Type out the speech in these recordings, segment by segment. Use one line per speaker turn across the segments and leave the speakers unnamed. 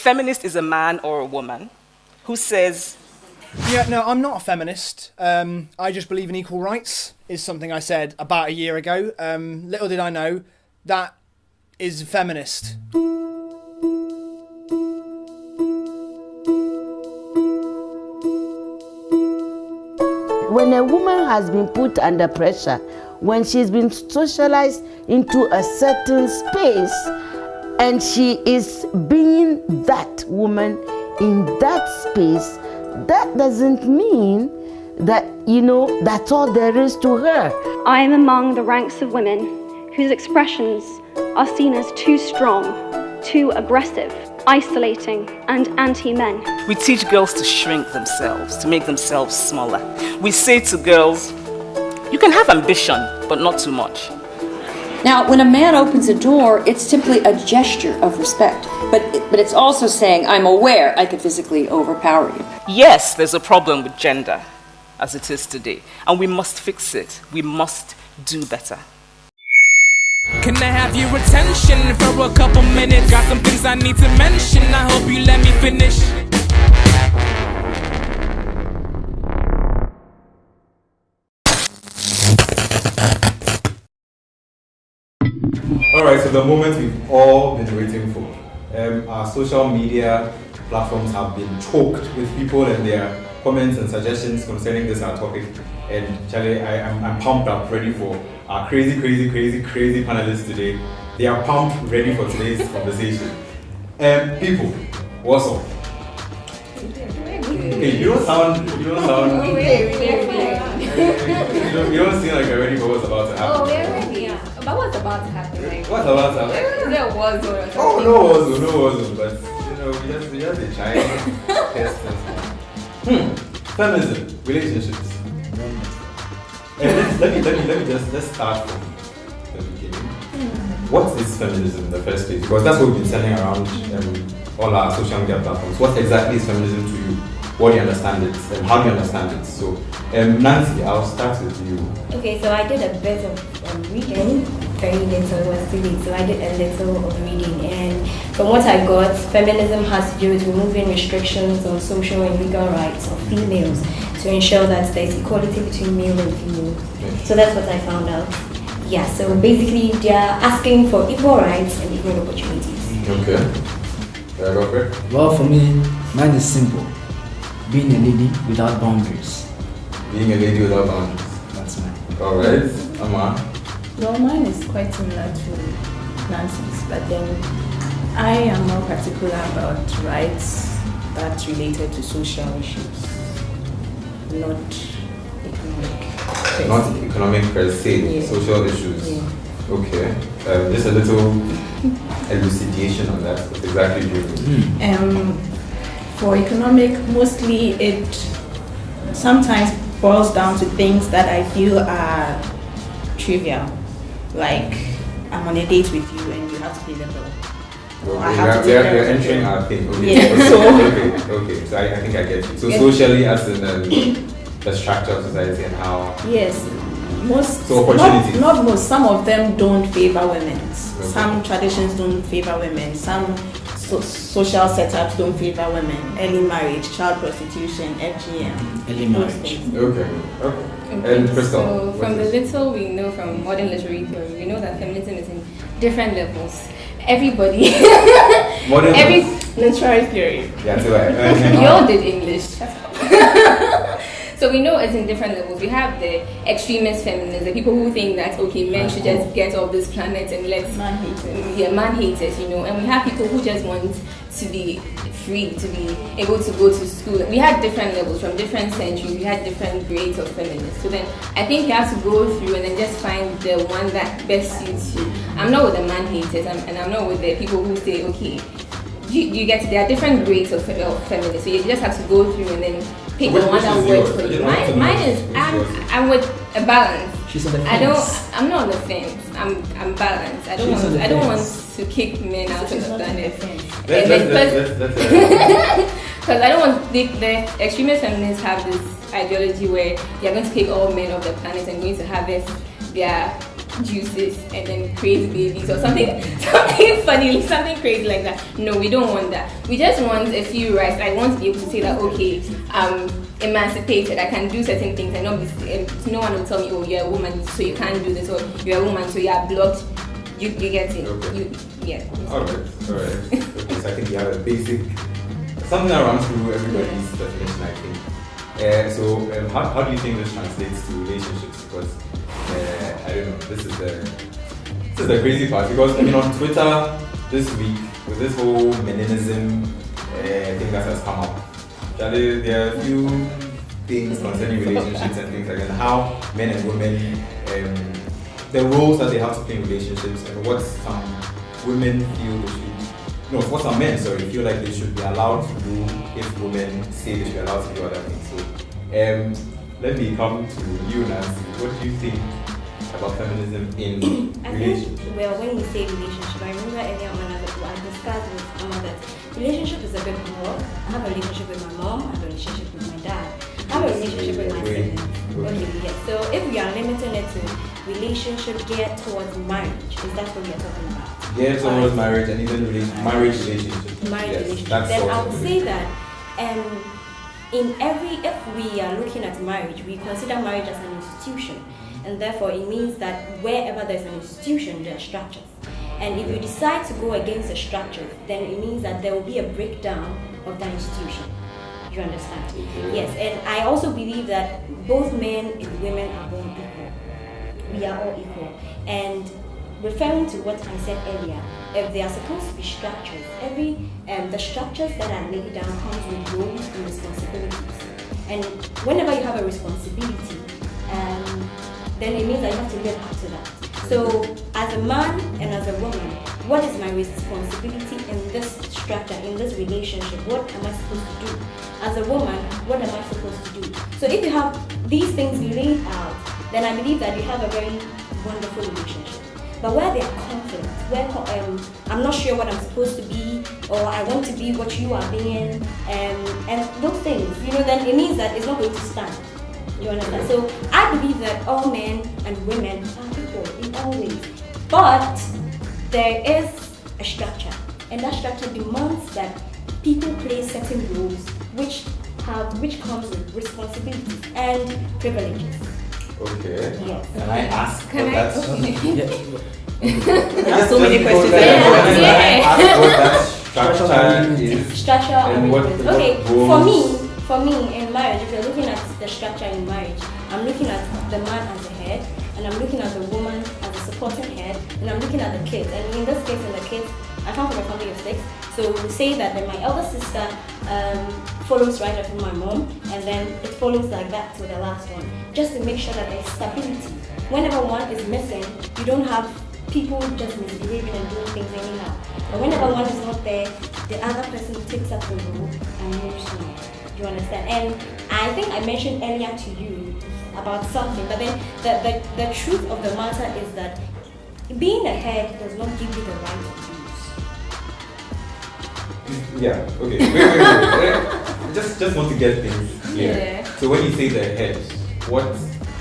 feminist is a man or a woman who says,
yeah, no, I'm not a feminist. I just believe in equal rights, is something I said about a year ago. Little did I know, that is feminist.
When a woman has been put under pressure, when she's been socialized into a certain space, and she is being that woman in that space, that doesn't mean that, that's all there is to her.
I am among the ranks of women whose expressions are seen as too strong, too aggressive, isolating, and anti-men.
we teach girls to shrink themselves, to make themselves smaller. We say to girls, you can have ambition, but not too much.
Now, when a man opens a door, it's simply a gesture of respect. But it's also saying, I'm aware I could physically overpower you.
Yes, there's a problem with gender, as it is today, and we must fix it. We must do better.
Can I have your attention for a couple minutes? Got some things I need to mention, I hope you let me finish.
Alright, so the moment we've all been waiting for. Our social media platforms have been choked with people and their comments and suggestions concerning this our topic. And Charlie, I'm pumped up, ready for our crazy panelists today. They are pumped, ready for today's conversation. People, what's up? Okay, you don't sound. You don't seem like you're ready for what's about to happen.
Oh, we're ready. Yeah. But what's about to happen? Like,
what's about to happen?
There was or something.
Oh, no was, but we just a child test. Feminism, relationships. Let's start from the beginning. What is feminism in the first place? Because that's what we've been sending around all our social media platforms. What exactly is feminism to you? What do you understand it? And how do you understand it? So, Nancy, I'll start with you.
Okay, so I did a bit of reading, very little, it was too late, so I did a little of reading, and from what I got, feminism has to do with removing restrictions on social and legal rights of females to ensure that there's equality between male and female. So that's what I found out. Yeah, so basically they are asking for equal rights and equal opportunities.
Okay.
Well, for me, mine is simple. Being a lady without boundaries.
Being a lady without boundaries.
That's mine.
Alright, Amma.
Well, mine is quite similar to Nancy's, but then I am more particular about rights that's related to social issues, not economic.
Not economic per se,
yeah.
Social issues.
Yeah.
Okay. Just a little elucidation on that. What exactly do you mean?
For economic, mostly it sometimes boils down to things that I feel are trivial. Like, I'm on a date with you and you have to pay the bill.
We're entering our thing. Okay.
Yeah,
Okay. So I think I get it. So socially, as in the structure of society and how.
Yes.
So opportunities.
Not most. Some of them don't favor women.
Okay.
Some traditions don't favor women. Some social setups don't favor women. Early marriage, child prostitution, FGM.
Early marriage.
Okay. And Crystal.
So from the little we know from modern literary theory, we know that feminism is in different levels. Everybody.
Literary theory.
Yeah, so
You all did English. So we know it's in different levels. We have the extremist feminists, the people who think that men should just get off this planet and let's man haters, and we have people who just want to be free, to be able to go to school. We had different levels from different centuries. We had different grades of feminists. So then I think you have to go through and then just find the one that best suits you. I'm not with the man haters, and I'm not with the people who say, okay, you get there are different grades of feminists. So you just have to go through and then pick the one that works for you. Mine is I'm with a balance.
She's on the fence.
I'm not on the fence. I'm balanced. I don't want to kick men out of the planet. Because I don't want the extremist feminists have this ideology where they're going to kick all men off the planet and going to harvest their juices and then create babies or something funny, something crazy like that. No, we don't want that. We just want a few rights. I want to be able to say that, okay, I'm emancipated, I can do certain things and not be, no one will tell me, oh, you're a woman, so you can't do this, or you're a woman, so you are blocked. You get it.
Okay.
Yeah.
Alright. Okay, so I think you have a basic, something that runs through everybody's definition, I think. So how do you think this translates to relationships? Because I don't know, this is the crazy part, because I mean on Twitter this week with this whole feminism thing that has come up, there are a few things concerning relationships and things like that, how men and women, the roles that they have to play in relationships, and what some women feel they should, no, what some men, feel like they should be allowed to do if women say they should be allowed to do other things. So let me come to you, Nancy. What do you think about feminism in relationships?
Well, when we say relationship, I remember earlier on I discussed with Amma that relationship is a bit broad. I have a relationship with my mom, I have a relationship with my dad, I have a relationship with my siblings. Okay, yes. So if we are limiting it to relationship geared towards marriage, is that what we are talking about?
Geared towards marriage and even marriage relationship.
Relationship. Then I would say that if we are looking at marriage, we consider marriage as an institution. And therefore, it means that wherever there's an institution, there are structures. And if you decide to go against the structures, then it means that there will be a breakdown of that institution. You understand? Okay. Yes, and I also believe that both men and women are born equal. We are all equal. And referring to what I said earlier, if there are supposed to be structures, the structures that are laid down comes with roles and responsibilities. And whenever you have a responsibility, then it means that you have to live up to that. So, as a man and as a woman, what is my responsibility in this structure, in this relationship? What am I supposed to do? As a woman, what am I supposed to do? So, if you have these things laid out, then I believe that you have a very wonderful relationship. But where there are conflicts, where I'm not sure what I'm supposed to be, or I want to be what you are being, and those things, then it means that it's not going to stand. You understand? So I believe that all men and women are equal in all ways. But there is a structure, and that structure demands that people play certain roles which comes with responsibilities and privileges.
Okay.
Yes.
Can I ask
Can
what
I?
that's
There's so many questions.
Ask what that structure is.
Structure
and what
okay,
roles.
for me in marriage, if you're looking at the structure in marriage, I'm looking at the man as a head, and I'm looking at the woman as a supporting head, and I'm looking at the kids. And in this case, in the kids, I come from a family of 6, so we say that then my elder sister follows right after my mom, and then it follows like that to the last one, just to make sure that there's stability. Whenever one is missing, you don't have people just misbehaving and doing things anyhow. But whenever one is not there, the other person takes up the role and moves on. You understand? And I think I mentioned earlier to you about something, but then the truth of the matter is that being a head does not give you the right to use.
Yeah, okay. Wait. Just want to get things clear.
Yeah.
So when you say the head, what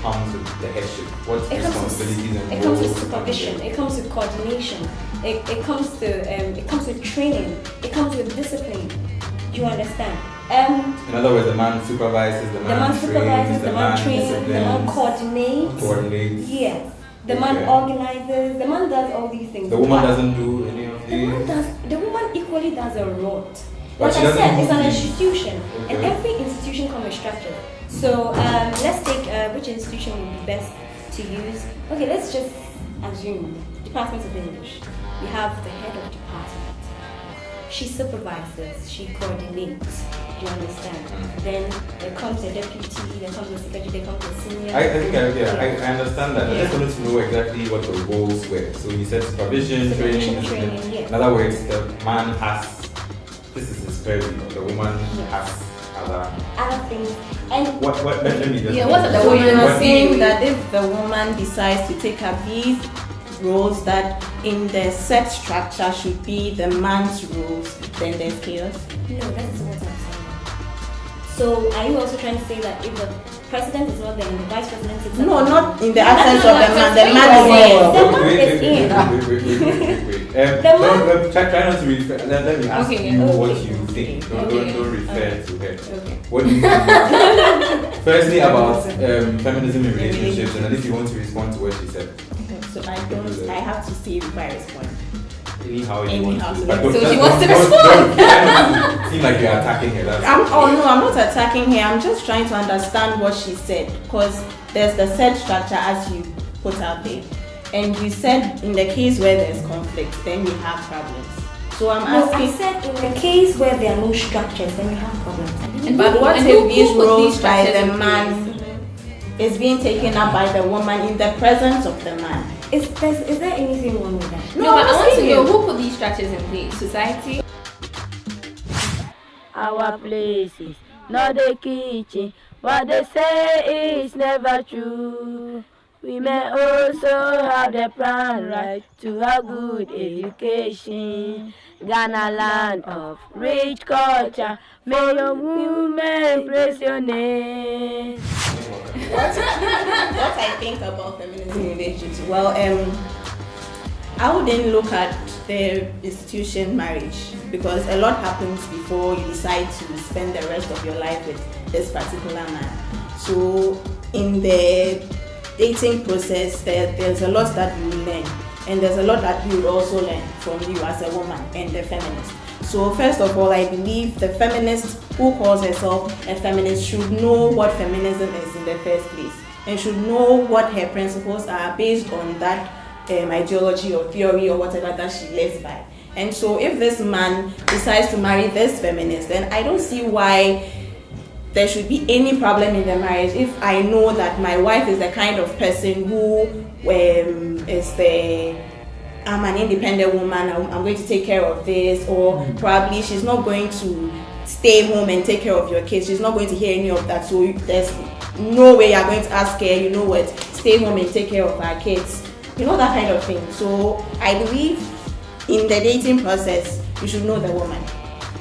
comes with the headship? What responsibilities and
roles? It comes with supervision. It comes with coordination. It comes with training. It comes with discipline. Do you understand?
In other words, the man supervises, the man trains, the man coordinates.
Yes. The man organizes, the man does all these things.
The woman doesn't do any of these?
The woman equally does a lot.
But
like
I
said, it's an institution. Okay. And every institution comes with structure. So let's take which institution would be best to use. Okay, let's just assume Department of English. We have the head of department. She supervises, she coordinates. Do you understand? Then there comes a deputy, there comes a secretary, there comes a senior.
I think I understand that. I just wanted to know exactly what the roles were. So you said supervision, training.
Yes.
In other words, the man has, this is his purview, the woman has
other things. And
let me just
what the woman was saying that if the woman decides to take up these roles that in the set structure should be the man's roles, then there's chaos.
No, that's what I'm saying. So are you also trying to say that if the president is not there and the vice president is
No, not in the absence of the man. The man is here.
The man.
Try not to refer. Let me ask you what you think. Don't refer to her. What do you think? Firstly, about feminism in relationships, and then if you want to respond to what she said.
So I have to see if I respond.
Anyhow you want to.
So
But
she wants to respond.
Don't seem like you're attacking her.
I'm not attacking her. I'm just trying to understand what she said, because there's the said structure as you put out there, and you said in the case where there's conflict, then we have problems. So I'm asking.
I said in the case where there are no structures, then we have problems.
But what if these roles by the man is being taken up by the woman in the presence of the man?
Is there anything wrong with that?
No, but I want to know who put these structures in place? Society?
Our places, not the kitchen. What they say is never true. We may also have the prime right to a good education. Ghana, land of rich culture. May your women praise your name.
What I think about feminism in relationships? Well, I wouldn't look at the institution marriage, because a lot happens before you decide to spend the rest of your life with this particular man. So in the dating process, there's a lot that you will learn, and there's a lot that you will also learn from you as a woman and the feminist. So first of all, I believe the feminist who calls herself a feminist should know what feminism is in the first place, and should know what her principles are based on that ideology or theory or whatever that she lives by. And so if this man decides to marry this feminist, then I don't see why there should be any problem in the marriage if I know that my wife is the kind of person who I'm an independent woman, I'm going to take care of this, or probably she's not going to stay home and take care of your kids, she's not going to hear any of that, so there's no way you're going to ask her, you know what, stay home and take care of our kids, you know, that kind of thing. So I believe in the dating process, you should know the woman,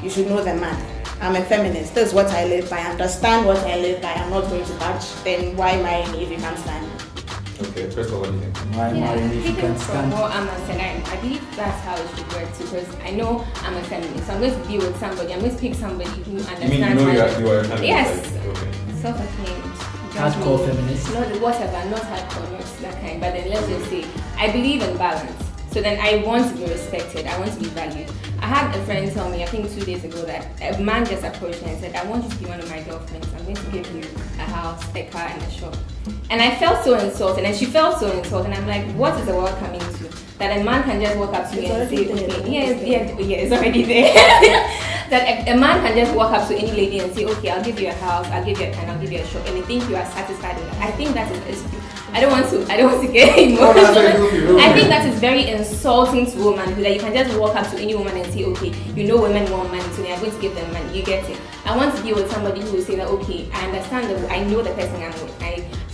you should know the man. I'm a feminist, this is what I live by, I understand what I live by, I'm not going to budge, then why marry me if you can't stand me?
Okay, first of all, what do you think?
Why marry me if you can't stand?
Well, I believe that's how it should work too, because I know I'm a feminist, so I'm going to be with somebody, I'm going to pick somebody who understands.
You mean you know you are a feminist?
Yes.
Okay.
Self-acclaimed.
Hardcore feminist?
Not whatever, not hardcore, not that kind, but then let's just say, I believe in balance. So then I want to be respected, I want to be valued. I had a friend tell me, I think 2 days ago, that a man just approached me and said, I want you to be one of my girlfriends. I'm going to give you a house, a car, and a shop. And I felt so insulted, and she felt so insulted. And I'm like, what is the world coming to? That a man can just walk up to me and say, okay, yeah, it's already there. That a man can just walk up to any lady and say, okay, I'll give you a house, I'll give you a car, I'll give you a shop, and they think you are satisfied with that. I think that is I don't want to get emotional. I think that is very insulting to women, that you can just walk up to any woman and say, okay, you know women want money, so they are going to give them money. You get it. I want to be with somebody who will say that, okay, I understand that I know the person I'm with.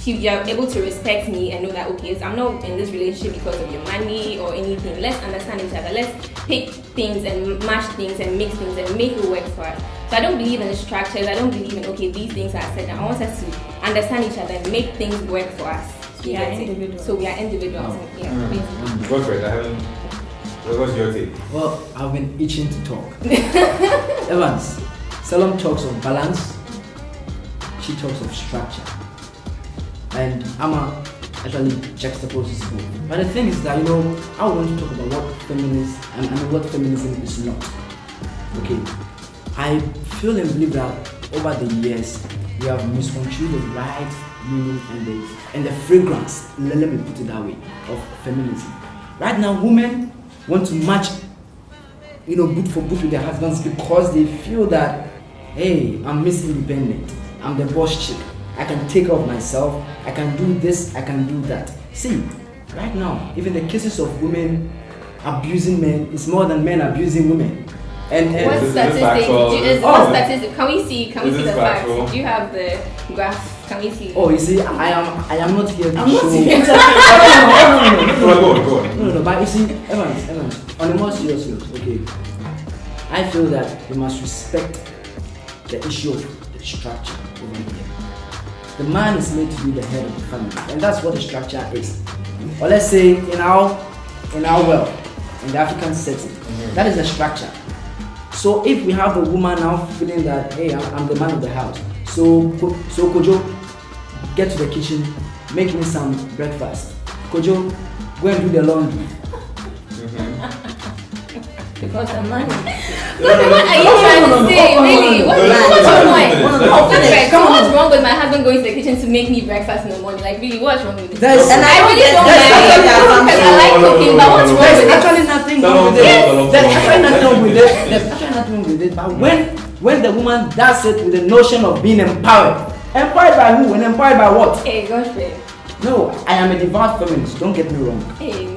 You are able to respect me and know that, okay, I'm not in this relationship because of your money or anything. Let's understand each other. Let's pick things and mash things and mix things and make it work for us. So I don't believe in structures. I don't believe in, okay, these things are set. I want us to understand each other and make things work for us.
We are individuals.
So we are individuals.
Go for it. What's your take?
Well, I've been itching to talk. Evans, Salom talks of balance, she talks of structure, and Amma actually juxtaposes both. But the thing is that, I want to talk about what feminism is not. Okay, I feel and believe that over the years we have misconstrued the right meaning and the fragrance, let me put it that way, of feminism. Right now, women want to match, boot for boot with their husbands because they feel that, hey, I'm Miss Independent, I'm the boss chick, I can take care of myself, I can do this, I can do that. See, right now, even the cases of women abusing men is more than men abusing women. And
what statistic? Can we see the facts? Do you have the graph? Can we see?
Oh, you see, I am not here to show. No, but you see, Evans, on a more serious note, okay, I feel that we must respect the issue of structure over here. The man is made to be the head of the family, and that's what the structure is. Or let's say in our world, in the African setting, that is the structure. So if we have the woman now feeling that, hey, I'm the man of the house, so Kojo, get to the kitchen, make me some breakfast. Kojo, go and do the laundry.
Because the money.
What are you trying to say? Really? What's your point? Come on, what's wrong with my husband going to the kitchen to make me breakfast in the morning? Like, really, what's wrong with this?
And
I really don't mind because I like cooking, but what's wrong with
There's
it?
actually nothing wrong with it. There's actually nothing wrong with it. There's actually nothing wrong with it. But when the woman does it with the notion of being empowered by who and empowered by what?
Hey, Godfrey.
No, I am a devout feminist. Don't get me wrong.
Hey.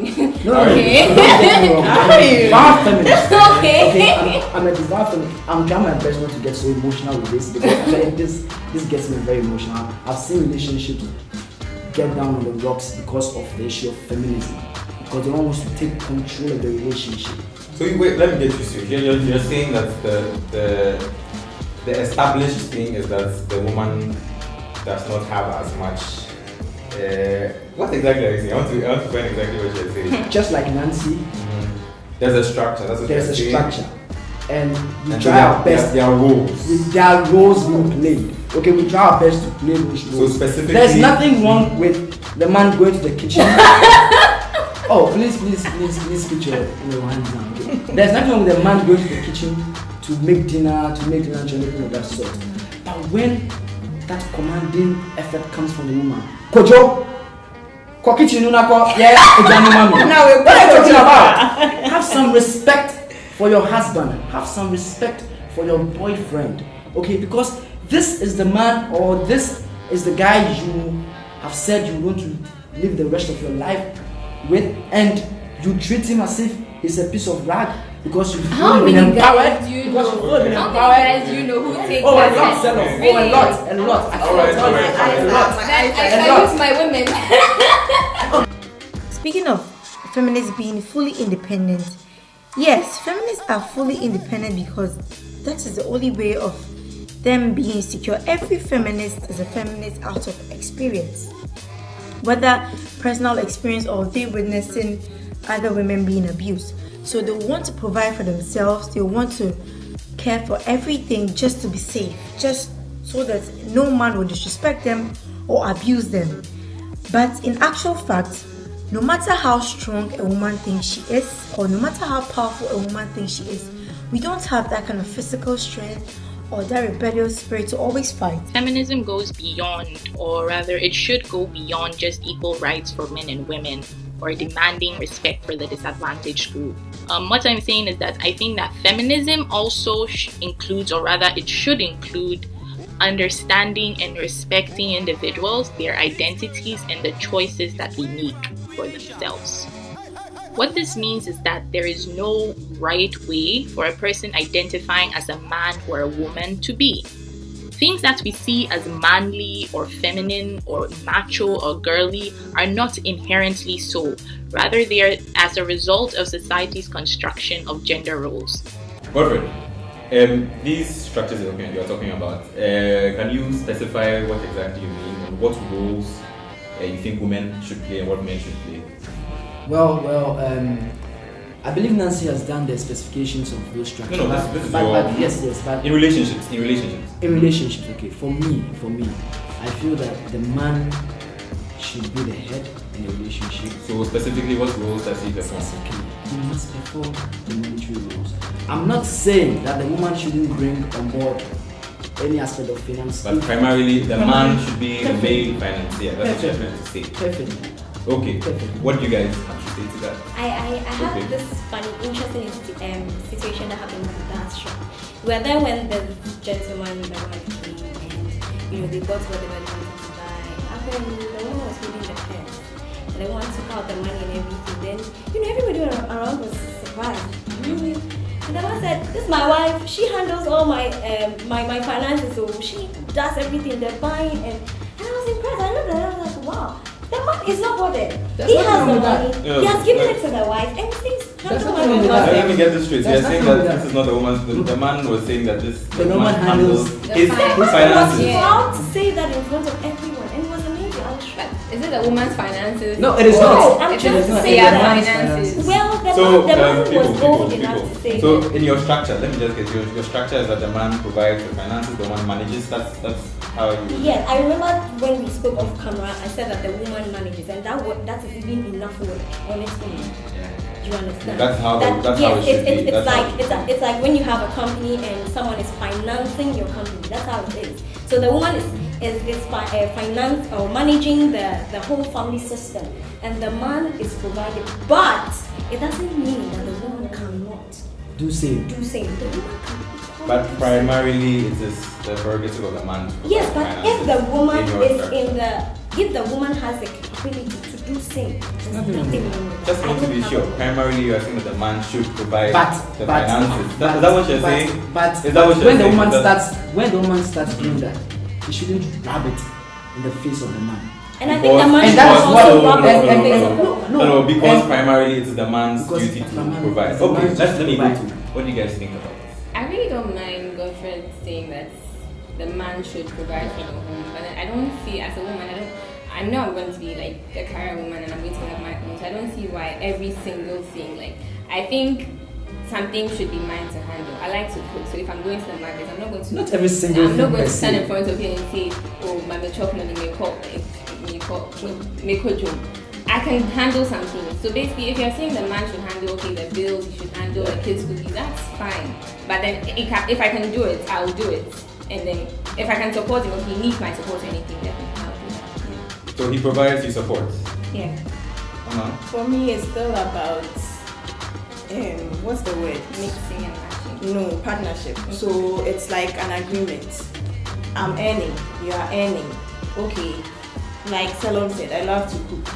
No,
Okay.
don't get me wrong. I'm a devout feminist.
Okay.
I'm a devout feminist. I'm trying my best not to get so emotional with this because actually this gets me very emotional. I've seen relationships get down on the rocks because of the issue of feminism. Because they want to take control of the relationship.
So wait, let me get you straight. You're saying that the established thing is that the woman does not have as much. What exactly are you saying? I want to find exactly what you're saying.
Just like Nancy,
there's a structure. That's what
there's
you're
a
saying.
structure, and we
And
try our best.
There are roles.
There are roles being played. Okay, we try our best to play those roles.
So specifically,
there's nothing wrong with the man going to the kitchen. Oh, please put your hands down. Okay? There's nothing wrong with the man going to the kitchen to make dinner, to make lunch, and anything of that sort. But when that commanding effort comes from the woman, Kojo, kwa kitchen unako, yeah, now what are you talking about? Have some respect for your husband. Have some respect for your boyfriend. Okay, because this is the man or this is the guy you have said you want to live the rest of your life with, and you treat him as if he's a piece of rag because you feel empowered.
How many guys do you know who take
Oh, a
that
lot,
step?
Selo.
Really?
Oh, a lot.
I use my women.
Speaking of feminists being fully independent, yes, feminists are fully independent because that is the only way of them being secure. Every feminist is a feminist out of experience, whether personal experience or they witnessing other women being abused. So they want to provide for themselves, they want to care for everything just to be safe, just so that no man will disrespect them or abuse them. But in actual fact, no matter how strong a woman thinks she is, or no matter how powerful a woman thinks she is, we don't have that kind of physical strength or that rebellious spirit to always fight.
Feminism goes beyond, or rather it should go beyond just equal rights for men and women or demanding respect for the disadvantaged group. What I'm saying is that I think that feminism also includes, or rather it should include, understanding and respecting individuals, their identities, and the choices that they make for themselves. What this means is that there is no right way for a person identifying as a man or a woman to be. Things that we see as manly or feminine or macho or girly are not inherently so. Rather, they are as a result of society's construction of gender roles.
Godfrey, these structures you're talking about, can you specify what exactly you mean and what roles you think women should play and what men should play?
Well, I believe Nancy has done the specifications of those structures.
No, this is
but yes, but
in relationships.
In relationships, okay. For me, I feel that the man should be the head in a relationship.
So specifically, what roles does he perform?
Specifically, he must perform the military roles. I'm not saying that the woman shouldn't bring on board any aspect of finance.
But primarily, the man should be the main financier. That's what you're trying to say.
Perfectly.
Okay. What do you guys have to say to that?
I have this funny, interesting situation that happened in the dance shop. We were there when the gentleman, the wife came, and they bought what they were going to buy. After the woman was holding the purse, and the one took out the money and everything. Then everybody around was surprised. Really? And the man said, "This is my wife. She handles all my my finances, so she does everything. They're buying." And I was impressed. I looked at her, I was like, "Wow." The man is not bothered. He has the money. He has given it to the wife, and things
Let me get this straight. You're saying that this is not the woman's. The man was saying that the woman handles his finances.
He was proud to say that in front of everyone, and it was amazing. I was shocked.
Is it a woman's finances?
No, it is not.
I'm
It
just
is not.
saying
Yeah,
that.
finances.
Well, the
So,
man was
people,
bold enough to say
So,
that.
in your structure, let me just get your structure is that the man provides the finances, the woman manages. That's how you.
Yeah, I remember when we spoke off camera, I said that the woman manages, and that is even enough work on its own. Do you understand?
That's how it should be.
It's like when you have a company and someone is financing your company. That's how it is. So the woman is finance or managing the whole family system, and the man is providing. But it doesn't mean that the woman cannot
do same.
The woman can.
But primarily, it is the prerogative of the man.
Yes, but if the woman
in
if the woman has the capability to do same, there's nothing wrong with that.
Just want to be sure. Primarily, you are saying that the man should provide the
but-
finances. Is that what you're saying?
But
is that what you're
when
saying?
the woman starts doing that, he shouldn't rub it in the face of the man.
And I think the man should
that's
also
what-
rub it in the face of the woman.
No, because primarily it is the man's duty to provide. Okay, let me go to. What do you guys think about this?
I really don't mind Godfrey saying that the man should provide for the home, but I don't see, as a woman, I know I'm going to be like a career woman and I'm going to have my own, so I don't see why every single thing, like, I think something should be mine to handle. I like to cook, so if I'm going to the market, I'm not going to.
Not every single
I'm not
thing
going to
per
stand
se.
in front of you and say, oh, my chocolate make I can handle something. So basically, if you're saying the man should handle, okay, the bills, he should handle the kids' cookies, that's fine. But then if I can do it, I'll do it. And then if I can support him, if he needs my support or anything, definitely I'll do that. Yeah.
So he provides you support.
Yeah.
For me, it's still about what's the word?
Mixing and matching.
No, partnership. So it's like an agreement. I'm earning, you are earning. Okay, like Salom said, I love to cook.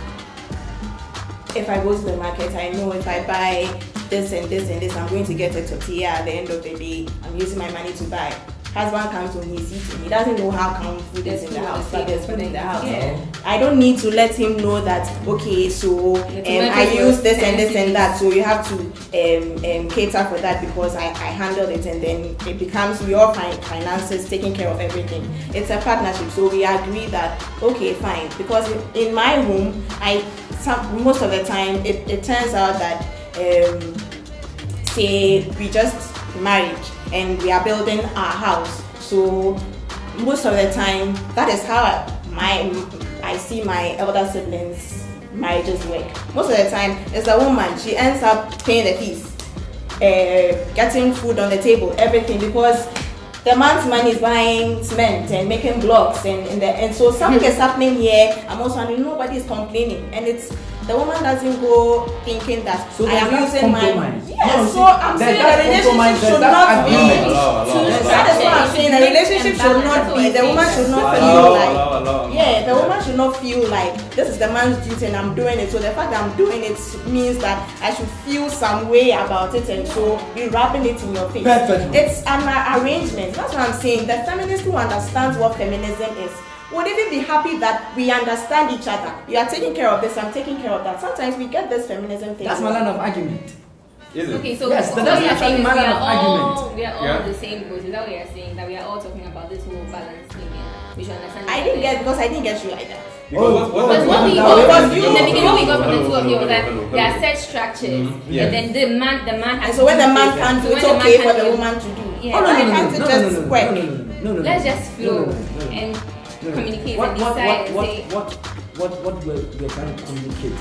If I go to the market, I know if I buy this and this and this, I'm going to get a tortilla at the end of the day. I'm using my money to buy. Husband comes home, he's eating. He doesn't know how come food is in the house, but there's food in the house.
Yeah.
I don't need to let him know that, okay, so I use this and this and that, so you have to cater for that because I handled it, and then it becomes your finances taking care of everything. It's a partnership, so we agree that, okay, fine, because in my home, most of the time, it turns out that, say, we just married and we are building our house, so most of the time that is how I see my elder siblings marriages work. Most of the time it's a woman, she ends up paying the fees, getting food on the table, everything, because the man's money is buying cement and making blocks and so something is happening here. I'm also wondering, nobody is complaining, and it's the woman doesn't go thinking that
So
I am using my
No,
so I'm saying the relationship should not be. That is what I'm saying. The relationship should not be. The woman should not feel like. The woman should not feel like this is the man's duty and I'm doing it. So the fact that I'm doing it means that I should feel some way about it, and so be rubbing it in your face.
Perfect.
It's an arrangement. That's what I'm saying. The feminist who understands what feminism is would even be happy that we understand each other. You are taking care of this, I'm taking care of that. Sometimes we get this feminism thing.
That's my line of argument.
Is it?
Okay, so
yes,
what
that's
we are saying
actually
is
my line of argument.
we are all the same boat. Is that what you are saying? That we are all talking about this whole balance thing, and we should understand.
I didn't get you like that.
Because what we got in the beginning, what we got from the two of you was that there are set structures, and then the man has.
And so when the man can't do, it's okay for the woman to do.
Yeah.
Why can't it just work?
No.
Let's just flow and communicate and decide and say.
What we're trying to communicate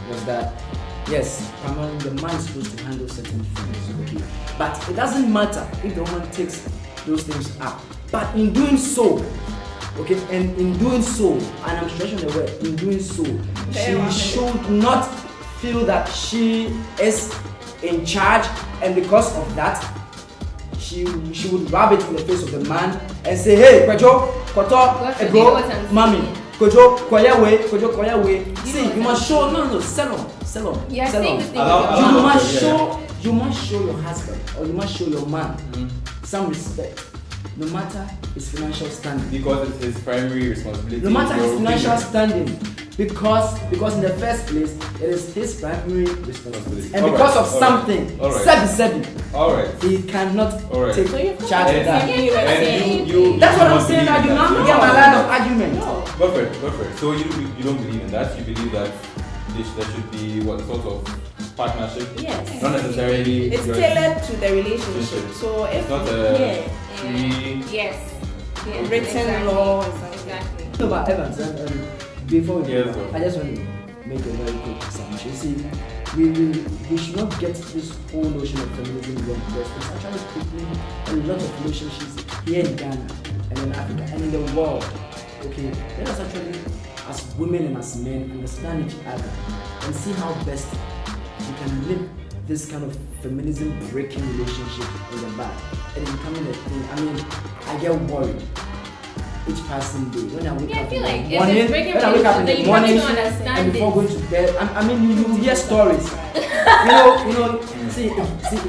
was that yes, primarily the man is supposed to handle certain things, okay, but it doesn't matter if the woman takes those things up. But in doing so, okay, and in doing so, and I'm stressing the word, in doing so, she should not feel that she is in charge, and because of that, she would rub it in the face of the man and say, hey, Kwajo, Koto, Ego, Mami, Kojo, Koya way. See, you must show, no, Salom. You must show your husband, or you must show your man some respect, no matter his financial standing.
Because it's his primary responsibility.
No matter his financial standing, Because in the first place, it is his primary responsibility. And
All
because
right,
of
all
something,
right.
Sebi,
Alright.
he cannot
Alright.
take charge of that.
And you
That's what I'm
don't
saying, that
believe
you
in
now
that.
get my line of argument.
Perfect. So you don't believe in that. You believe that there should be what sort of partnership?
Yes.
Not necessarily.
It's tailored to the relationship. So if
it's not a
Yes.
written law or something.
Exactly.
No, but Evans, before we
Yes,
go, I just want to make a very quick submission. You see, we should not get this whole notion of feminism wrong, because it's actually crippling a lot of relationships here in Ghana and in Africa and in the world. Okay, let us actually, as women and as men, understand each other and see how best we can live this kind of feminism breaking relationship in the back and becoming a thing. I mean, I get worried each passing day when I wake up
I feel like
in the
if
morning,
it's breaking
when I wake up in the
relationship,
morning
you have to understand
and before
it.
going to bed. I mean, you hear stories. you know. See, it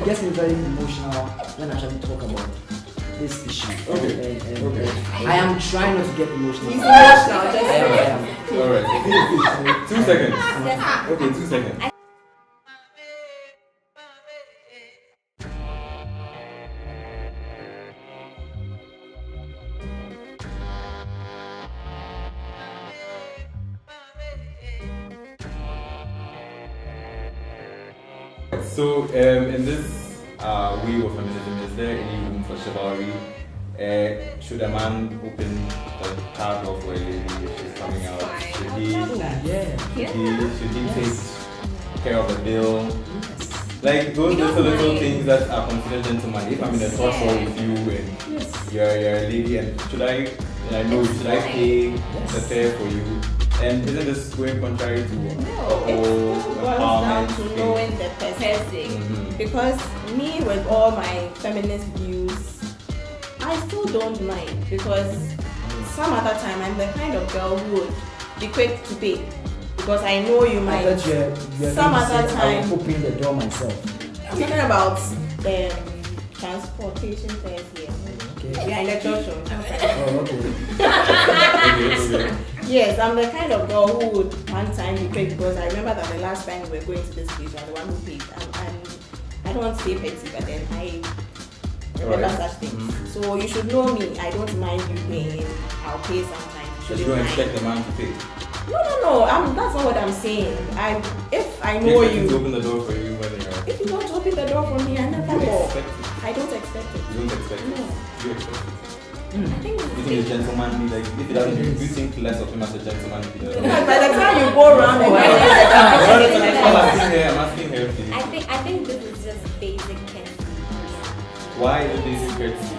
gets me very emotional when I actually talk about this issue.
Okay.
And I am trying not to get emotional.
He's emotional, just
I am.
Alright. 2 seconds. Okay, 2 seconds. So, in this wave of feminism, is there any room for chivalry? Should a man open the car door for a lady if she's coming out? Should he take care of the bill? Like those little things that are considered gentlemen. If I'm in a talk show with you and you're a lady, and should I pay the fare for you? And isn't this going contrary to the whole empowerment
to knowing the person. Because me, with all my feminist views, I still don't mind, because some other time I'm the kind of girl who would be quick to pay, because I know you might.
I thought you're
some
going to
other
say,
time.
I will open the door myself.
I'm talking about transportation fares here.
Okay.
We are in a church.
Oh,
Okay.
Yes, I'm the kind of girl who would one time be quick, because I remember that the last time we were going to this place, you are the one who paid. And I don't want to say petty, but then I remember such things. So you should know me. I don't mind you paying. I'll pay sometimes.
So you don't expect the man to pay?
No. That's not what I'm saying. If I know you.
To open the door for you when you're.
If you don't open the door for me, I never go. I don't expect it.
You don't expect it?
No.
You expect it?
I think
you think a gentleman, like if he doesn't, you think less of him as a gentleman if he doesn't?
By the time you go around and
I'm asking her, please.
I think this is just basic courtesy.
Why is it basic courtesy?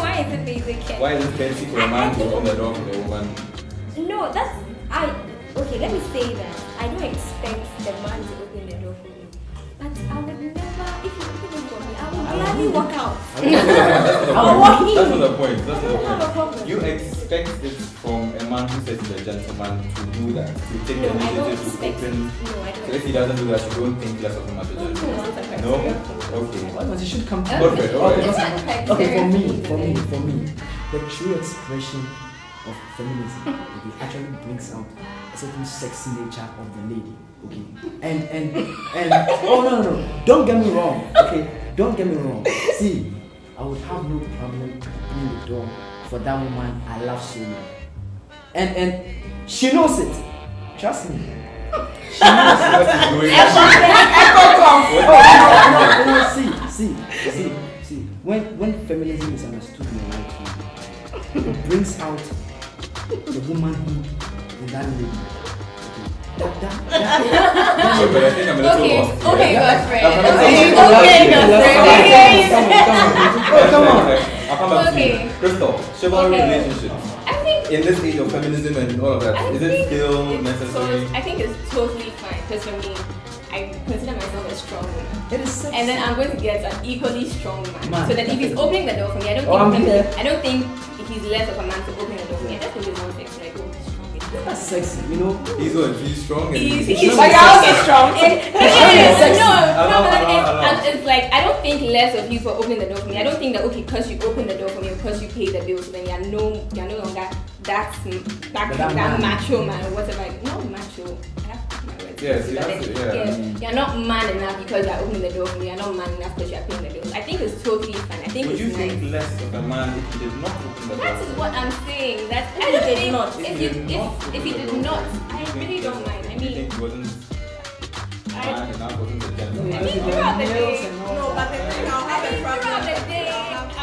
Why is it basic courtesy?
Why is it fancy for a man to open the door for the woman?
No, okay, let me say that I don't expect the man to open the door for me. But I would never, if you open it for me, I would gladly walk out. I'll walk in.
That's not the point. That's
I don't have a
not the
problem.
point. You expect it from a man who says he's a gentleman to do that, to take the
No, I don't
initiative to
expect.
open.
No, I don't.
So if he doesn't do that, you don't think less of him as a gentleman. No? Okay.
But it should come to
Perfect. Alright.
Okay, for me, the true expression of feminism, it actually brings out a certain sexy nature of the lady. Okay, and oh no, don't get me wrong. Okay, don't get me wrong. See, I would have no problem opening the door for that woman I love so much, and she knows it. Trust me. She knows what she's doing. See. When feminism is understood in the right way, it brings out the womanhood in that lady.
But I think I'm a little lost.
Okay, Godfrey.
Come on. I'll come back to you. Crystal, chivalry relationships.
I think
in this age of feminism and all of that, is it still necessary?
I think it's totally fine, because for me, I consider myself a strong woman.
It is sexy.
And then I'm going to get an equally strong man. So that if he's
definitely.
opening the door for me, I don't think if he's less of a man to open the door for me. I just think it's more sexy. Like, oh, he's strong.
That's sexy, you know.
He's what? He's strong. And
He's
strong.
strong. It's like I don't think less of you for opening the door for me. I don't think that okay, because you open the door for me, because you pay the bills, then you're no longer that macho man or whatever. Not macho. I have to put my words.
Yes, you have to,
You're not man enough because you're opening the door for me. You're not man enough because you're paying the bills. I think it's totally fine. I think
Would
it's
you
nice.
think less of a man if he did not open the door?
That is what I'm saying. That I don't think if you did not, I really don't mind. I
You
mean,
think he wasn't man enough, wasn't a gentleman?
I mean, throughout the day,
but the thing I'll have a problem.
throughout the day, I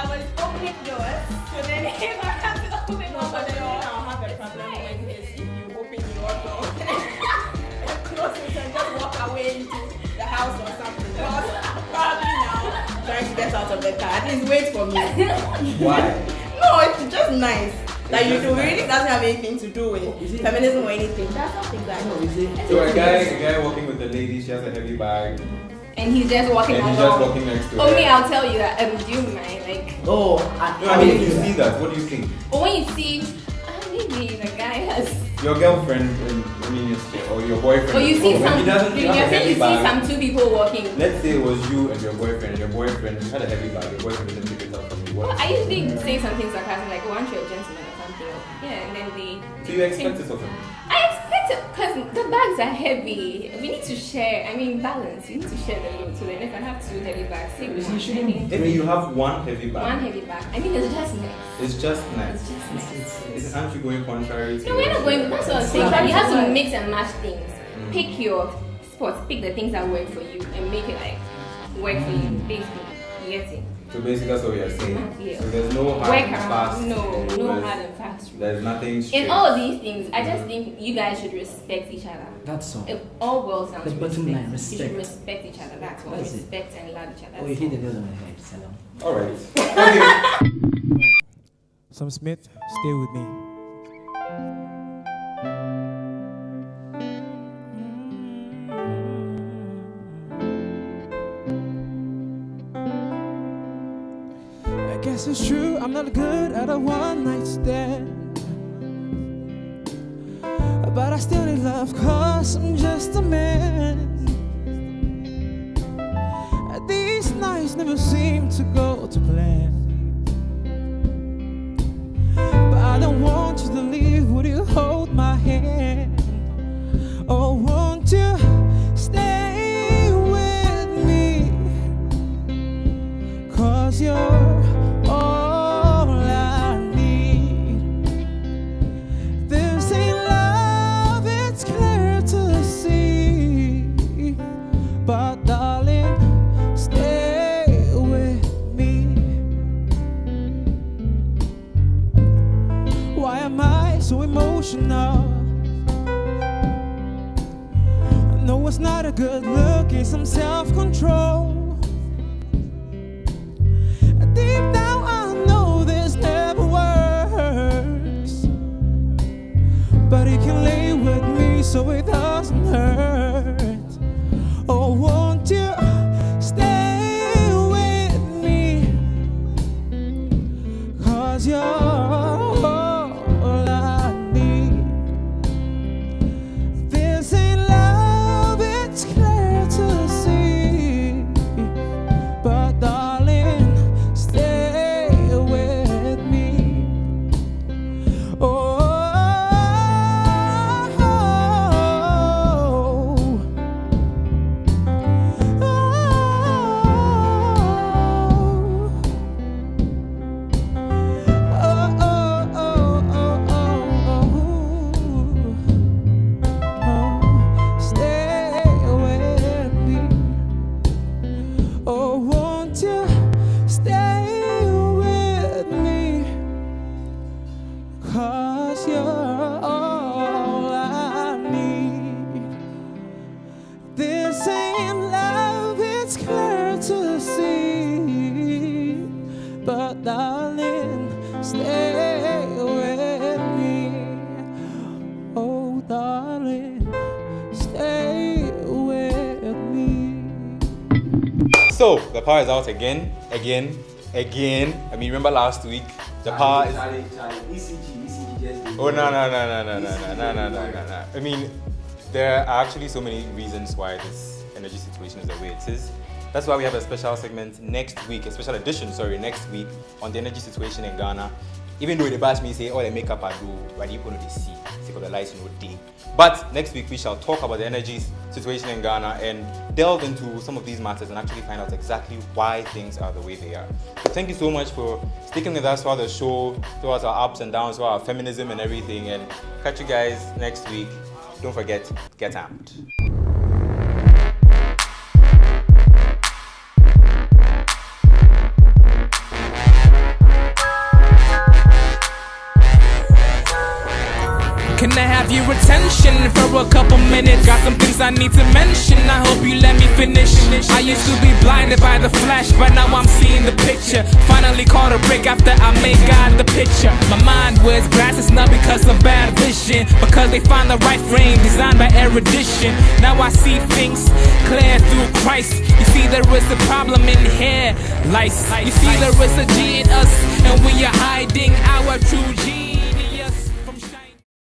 was opening doors. So then if I have to open one
But the thing
door,
I'll have a problem with is if you open your door and close it and just walk away into the house or something. Because probably now trying to get out of the car. At least wait for me.
Why?
No, it's just nice. Like you do really doesn't have anything to do with feminism or anything. That's something like
So a guy walking with a lady, she has a heavy bag,
and he's just walking
and he's
along.
just walking next to her.
Oh, me, I'll tell you that. Do you mind? Like,
No, I mean, if you see that, what do you think?
but when you see, maybe the guy has.
Your girlfriend, or your boyfriend.
Or you see
when
some.
he doesn't
You're
have a
saying
heavy
you see
bag.
some 2 people walking.
Let's say it was you and your boyfriend, you had a heavy bag, your boyfriend didn't pick it up from you.
Well,
What?
I usually say something sarcastic like, "Oh, aren't you a gentleman or something?" Yeah, and then they.
So you expect it of him?
I expect it because the bags are heavy. We need to share. I mean, balance. You need to share the load. So then, if I have 2 heavy bags, say one.
If you have one heavy bag,
One heavy bag. I mean, it's just nice.
it's just nice.
It's just nice.
Aren't you going contrary to
No, we're not going. That's what I'm saying.
Right.
You have to mix and match things. Pick your spots. Pick the things that work for you and make it like work for you. Basically, you get it.
So basically that's what we are saying.
Yeah.
So there's no hard
Work
and
around.
fast.
No
there's-
hard and fast.
There's nothing straight.
In all of these things, I just think you guys should respect each other.
That's all.
It all boils down
The
to
bottom
respect.
line,
You should
respect.
respect each other. That's all.
That's it.
Respect and love each other.
Oh, you hit the nail on the head, Salam.
Alright.
Sam Smith, stay with me. I guess it's true, I'm not good at a one-night stand. But I still need love, cause I'm just a man. These nights never seem to go to plan. But I don't want you to leave, would you hold my hand? Or won't you stay with me? Cause you're all I need. This ain't love, it's clear to see. But darling, stay with me. Why am I so emotional? No, it's not a good look, it's some self-control. Deep down I know this never works, but he can lay with me so it doesn't hurt. Oh, won't you stay with me? Cause you're all I need. This ain't love, it's clear to see. But darling, stay with me. Oh, stay with me. Oh, won't you stay with me? Cause you're all I need. This ain't love, it's clear to see. But darling, stay with me. Oh, darling, stay with me.
So the power is out again. I mean, remember last week? The power is
Charlie, ECG
Oh no. I mean, there are actually so many reasons why this energy situation is the way it is. That's why we have a special segment next week, a special edition, next week on the energy situation in Ghana. Even though the bash me say, oh, the makeup I do, but you couldn't see, because the lights day. But next week we shall talk about the energy situation in Ghana and delve into some of these matters and actually find out exactly why things are the way they are. So thank you so much for sticking with us throughout the show, throughout our ups and downs, throughout our feminism and everything. And catch you guys next week. Don't forget, get amped.
Can I have your attention for a couple minutes? Got some things I need to mention, I hope you let me finish. I used to be blinded by the flash, but now I'm seeing the picture. Finally caught a break after I made God the picture. My mind wears glasses not because of bad vision, because they find the right frame designed by erudition. Now I see things clear through Christ. You see there is a problem in here, lice. You see there is a G in us, and we are hiding our true G.